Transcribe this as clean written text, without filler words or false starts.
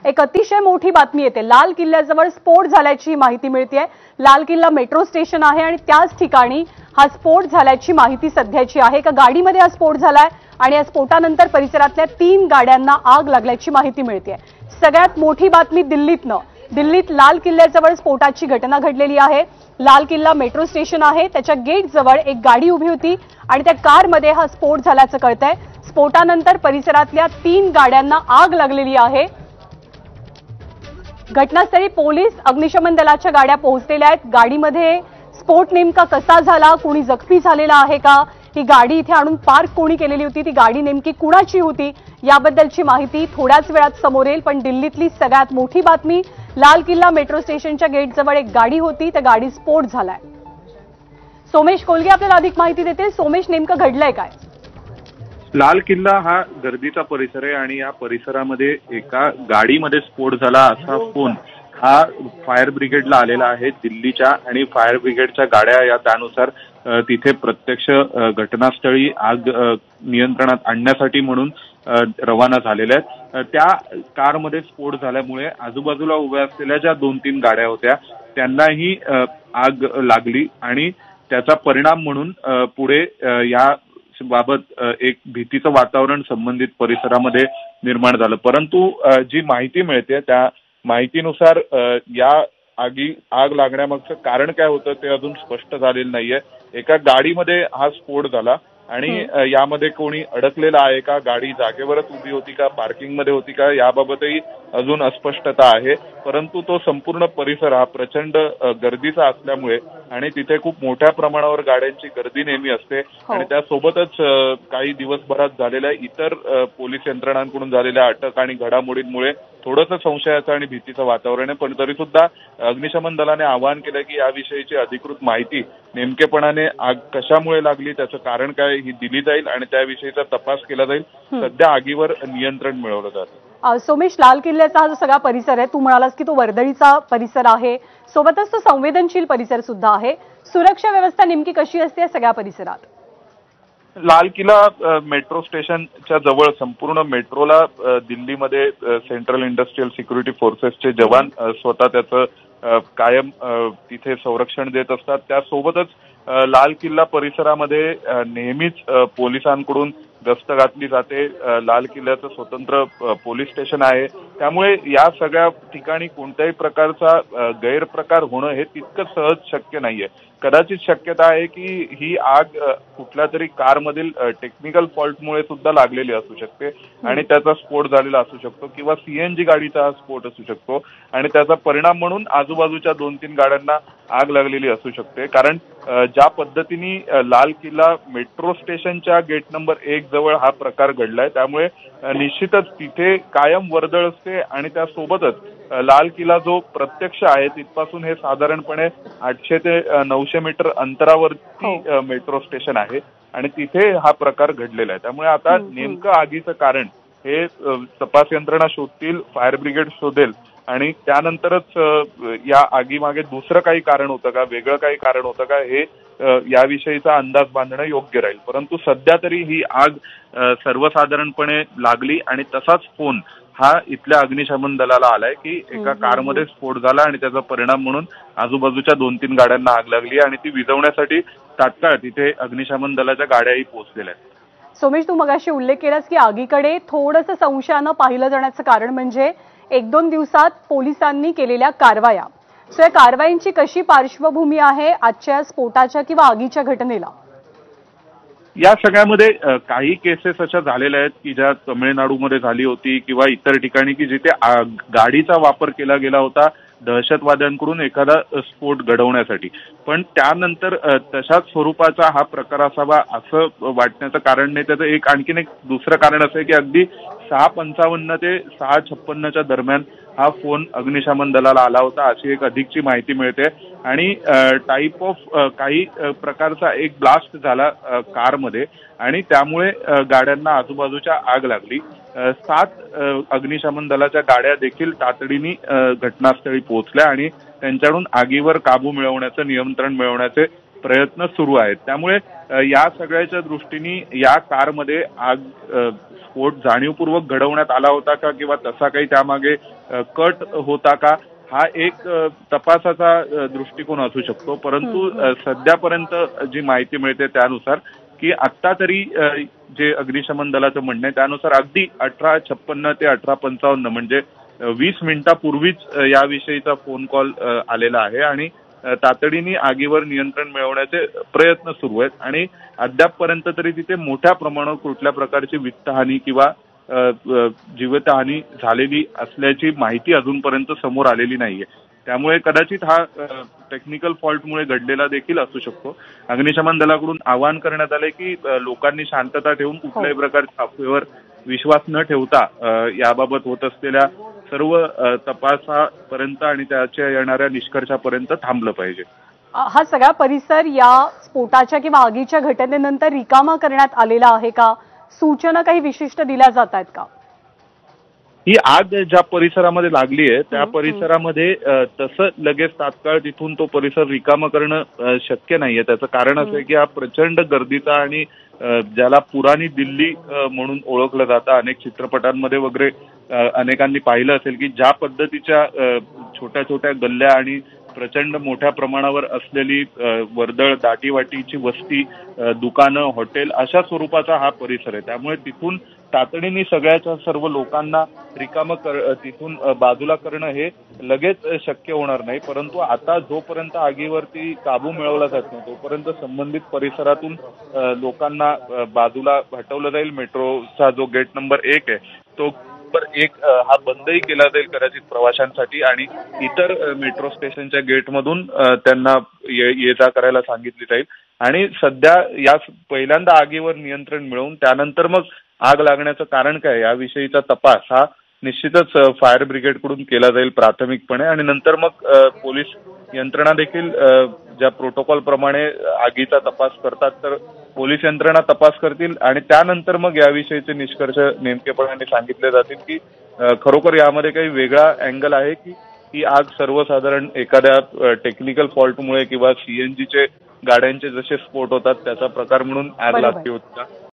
एक अतिशय मोठी बातमी येते। लाल किल्ल्याजवळ स्फोट झाल्याची माहिती मिळते। लाल किल्ला मेट्रो स्टेशन आहे आणि त्याच ठिकाणी हा स्फोट झाल्याची माहिती सध्याची आहे। एका गाडीमध्ये हा स्फोट झालाय आणि या स्फोटानंतर परिसरातल्या 3 गाड्यांना आग लागल्याची माहिती मिळते। सगळ्यात मोठी बातमी दिल्लीत लाल किल्ल्याजवळ स्फोटाची घटना घडलेली आहे। लाल किल्ला मेट्रो स्टेशन आहे, त्याच्या गेट जवळ एक गाडी उभी होती आणि त्या कारमध्ये हा स्फोट झाल्याचं कळतंय। स्फोटानंतर परिसरातल्या 3 गाड्यांना आग लागलेली आहे। घटनास्थळी पोलीस, अग्निशमन दलाच्या गाड्या पोहोचलेल्या आहेत। गाडीमध्ये स्फोट नेमका कसा झाला, कोणी जखमी झालेला आहे का, ही गाडी इथे आणून पार्क कोणी केलेली होती, ती गाडी नेमकी कुणाची होती, याबद्दलची माहिती थोड्याच वेळात समोर येईल। पण दिल्लीतली सगळ्यात मोठी बातमी, लाल किल्ला मेट्रो स्टेशनच्या गेटजवळ एक गाडी होती, त्या गाडी स्फोट झालाय। सोमेश कोलगे आपल्याला अधिक माहिती देतील। सोमेश, नेमकं घडलंय काय? लाल किल्ला हा गर्दीचा परिसर आहे आणि या परिसरामध्ये एका गाडीमध्ये स्फोट झाला असा फोन हा फायर ब्रिगेडला आलेला आहे दिल्लीच्या, आणि फायर ब्रिगेडच्या गाड्या या त्यानुसार तिथे प्रत्यक्ष घटनास्थळी आग नियंत्रणात आणण्यासाठी म्हणून रवाना झालेल्या आहेत। त्या कारमध्ये स्फोट झाल्यामुळे आजूबाजूला उभ्या असलेल्या ज्या 2-3 गाड्या होत्या त्यांनाही आग लागली आणि त्याचा परिणाम म्हणून पुढे या बाबत एक भीतीचं वातावरण संबंधित परिसरामध्ये निर्माण झालं। परंतु जी माहिती मिळते त्या माहितीनुसार या आग लागण्यामागचं कारण काय होतं ते अजून स्पष्ट झालेलं नाहीये। एका गाडीमध्ये हा स्फोट झाला आणि यामध्ये कोणी अडकलेला आहे का, गाडी जागेवरच उभी होती का, पार्किंगमध्ये होती का, याबाबतही अजून अस्पष्टता आहे। परंतु तो संपूर्ण परिसर हा प्रचंड गर्दीचा असल्यामुळे आणि तिथे खूप मोठ्या प्रमाणावर गाड्यांची गर्दी नेहमी असते आणि त्यासोबतच काही दिवसभरात झालेल्या इतर पोलीस यंत्रणांकडून झालेल्या अटक आणि घडामोडींमुळे थोडंसं संशयाचं आणि भीतीचं वातावरण आहे। पण तरी सुद्धा अग्निशमन दलाने आवाहन केलं की याविषयीची अधिकृत माहिती नेमकेपणाने आग कशामुळे लागली, त्याचं कारण काय ही दिली जाईल आणि त्याविषयीचा तपास केला जाईल। सध्या आगीवर नियंत्रण मिळवलं जातं। सोमेश, लाल किल्ल्याचा हा जो सगळा परिसर आहे, तू म्हणालास की तो वर्दळीचा परिसर आहे, सोबतच तो संवेदनशील परिसर सुद्धा आहे। सुरक्षा व्यवस्था नेमकी कशी असते या सगळ्या परिसरात? लाल किल्ला मेट्रो स्टेशनच्या जवळ संपूर्ण मेट्रोला दिल्लीमध्ये सेंट्रल इंडस्ट्रियल सिक्युरिटी फोर्सेसचे जवान स्वतः त्याचं कायम तिथे संरक्षण देत असतात। त्यासोबतच लाल किल्ला परिसरामध्ये नेहमीच पोलिसांकडून गस्त घातली जाते। लाल किल्ल्याचं स्वतंत्र पोलीस स्टेशन आहे, त्यामुळे या सगळ्या ठिकाणी कोणत्याही प्रकारचा गैरप्रकार होणं हे तितकं सहज शक्य नाहीये। कदाचित शक्यता आहे की ही आग कुठल्या तरी कारमधील टेक्निकल फॉल्टमुळे सुद्धा लागलेली असू शकते आणि त्याचा स्फोट झालेला असू शकतो किंवा सीएनजी गाडीचा हा स्फोट असू शकतो आणि त्याचा परिणाम म्हणून आजूबाजूच्या 2-3 गाड्यांना आग लागलेली असू शकते। कारण ज्या पद्धतीने लाल किल्ला मेट्रो स्टेशनच्या गेट नंबर 1 जवळ हा प्रकार घडलाय त्यामुळे निश्चितच तिथे कायम वर्दळ असते आणि त्यासोबतच लाल किल्ला जो प्रत्यक्ष आहे तिथपासून हे साधारणपणे 800 ते 900 मीटर अंतरावरती मेट्रो स्टेशन आहे आणि तिथे हा प्रकार घडलेला आहे। त्यामुळे आता नेमकं आगीचं कारण हे तपास यंत्रणा शोधतील, फायर ब्रिगेड शोधेल आणि त्यानंतरच या आगीमागे दुसरं काही कारण होतं का, वेगळं काही कारण होतं का, हे याविषयीचा अंदाज बांधणं योग्य राहील। परंतु सध्या तरी ही आग सर्वसाधारणपणे लागली आणि तसाच फोन हा इथल्या अग्निशमन दलाला आलाय की एका कारमध्ये स्फोट झाला आणि त्याचा परिणाम म्हणून आजूबाजूच्या 2-3 गाड्यांना आग लागली आणि ती विझवण्यासाठी तात्काळ तिथे अग्निशमन दलाच्या गाड्याही पोहोचलेल्या आहेत। सोमेश, तू मगाशी उल्लेख केलास की आगीकडे थोडंसं संशयानं पाहिलं जाण्याचं कारण म्हणजे 1-2 दिवसात पोलिसांनी केलेल्या कारवाया। सो या कारवाईंची कशी पार्श्वभूमी आहे आजच्या स्फोटाच्या किंवा आगीच्या घटनेला? या सगळ्यामध्ये काही केसेस अशा झालेल्या आहेत की ज्या तमिळनाडूमध्ये झाली होती किंवा इतर ठिकाणी की जिथे गाडीचा वापर केला गेला होता दहशतवाद्यांकडून एखादा स्फोट घडवण्यासाठी, पण त्यानंतर तशाच स्वरूपाचा हा प्रकार असावा असं वाटण्याचं कारण नाही। त्याचं आणखीन एक दुसरं कारण असं आहे की अगदी 6:55 ते 6:56च्या दरम्यान हा फोन अग्निशमन दलाला आला होता अशी एक अधिकची माहिती मिळते आणि टाईप ऑफ काही प्रकारचा एक ब्लास्ट झाला कारमध्ये आणि त्यामुळे गाड्यांना आजूबाजूच्या आग लागली। 7 अग्निशमन दलाच्या गाड्या देखील तातडीने घटनास्थळी पोहोचल्या आणि त्यांच्याकडून आगीवर काबू मिळवण्याचं, नियंत्रण मिळवण्याचे प्रयत्न सुरू आहेत. त्यामुळे या सगळ्याच्या दृष्टीने या कारमध्ये आग स्फोट जाणीवपूर्वक घडवण्यात आला होता का किंवा तसा काही त्यामागे कट होता का, हा एक तपासाचा दृष्टिकोन असू शकतो. परंतु सध्यापर्यंत जी माहिती मिळते त्यानुसार की आत्ता तरी जे अग्निशमन दलाचं म्हणणं आहे त्यानुसार अगदी 18:56 ते 18:55 म्हणजे 20 मिनिटापूर्वीच याविषयीचा फोन कॉल आलेला आहे आणि तातडीने आगीवर नियंत्रण मिळवण्याचे प्रयत्न सुरू आहेत आणि अद्यापपर्यंत तरी तिथे मोठ्या प्रमाणावर कुठल्या प्रकारची वित्तहानी किंवा जीवितहानी झालेली असल्याची माहिती अजूनपर्यंत समोर आलेली नाहीये. त्यामुळे कदाचित हा टेक्निकल फॉल्टमुळे घडलेला देखील असू शकतो. अग्निशमन दलाकडून आवाहन करण्यात आलंय की लोकांनी शांतता ठेवून कुठल्याही प्रकारच्या अफवेवर विश्वास न ठेवता याबाबत होत असलेल्या सर्व तपासापर्यंत आणि त्याच्या येणाऱ्या निष्कर्षापर्यंत थांबलं पाहिजे. हा सगळा परिसर या स्फोटाच्या किंवा आगीच्या घटनेनंतर रिकामा करण्यात आलेला आहे का? सूचना काही विशिष्ट दिल्या जात आहेत का? ही आग ज्या परिसरामध्ये लागली आहे त्या परिसरामध्ये तसं लगेच तात्काळ तिथून तो परिसर रिकामा करणं शक्य नाहीये. त्याचं कारण असं आहे की हा प्रचंड गर्दीचा आणि ज्याला पुराणी दिल्ली म्हणून ओळखलं जातं, अनेक चित्रपटांमध्ये वगैरे अनेकांनी पाहिलं असेल की ज्या पद्धतीच्या छोट्या छोट्या गल्ल्या आणि प्रचंड मोठ्या प्रमाणावर असलेली वर्दळ दाटीवाटीची वस्ती, दुकानं, हॉटेल अशा स्वरूपाचा हा परिसर आहे. त्यामुळे तिथून तातडीने सगळ्याच्या सर्व लोकांना तिथून बाजूला करणं हे लगेच शक्य होणार नाही. परंतु आता जोपर्यंत आगीवरती काबू मिळवला जात नाही तोपर्यंत संबंधित परिसरातून लोकांना बाजूला हटवलं जाईल. मेट्रोचा जो गेट नंबर 1 आहे तो हा बंदही केला जाईल कदाचित प्रवाशांसाठी आणि इतर मेट्रो स्टेशनच्या गेटमधून त्यांना ये जा करायला सांगितली जाईल. आणि सध्या या पहिल्यांदा आगीवर नियंत्रण मिळवून त्यानंतर मग आग लागण्याचं कारण काय याविषयीचा तपास हा निश्चितच फायर ब्रिगेडकडून केला जाईल प्राथमिकपणे आणि नंतर मग पोलीस यंत्रणा देखील ज्या प्रोटोकॉल प्रमाणे आगीचा तपास करतात तर पोलीस यंत्रणा तपास करतील आणि त्यानंतर मग याविषयीचे निष्कर्ष नेमकेपणाने सांगितले जातील की खरोखर यामध्ये काही वेगळा अँगल आहे की ही आग सर्वसाधारण एखाद्या टेक्निकल फॉल्टमुळे किंवा सीएनजीचे गाड्यांचे जसे स्फोट होतात त्याचा प्रकार म्हणून आग लागली होती.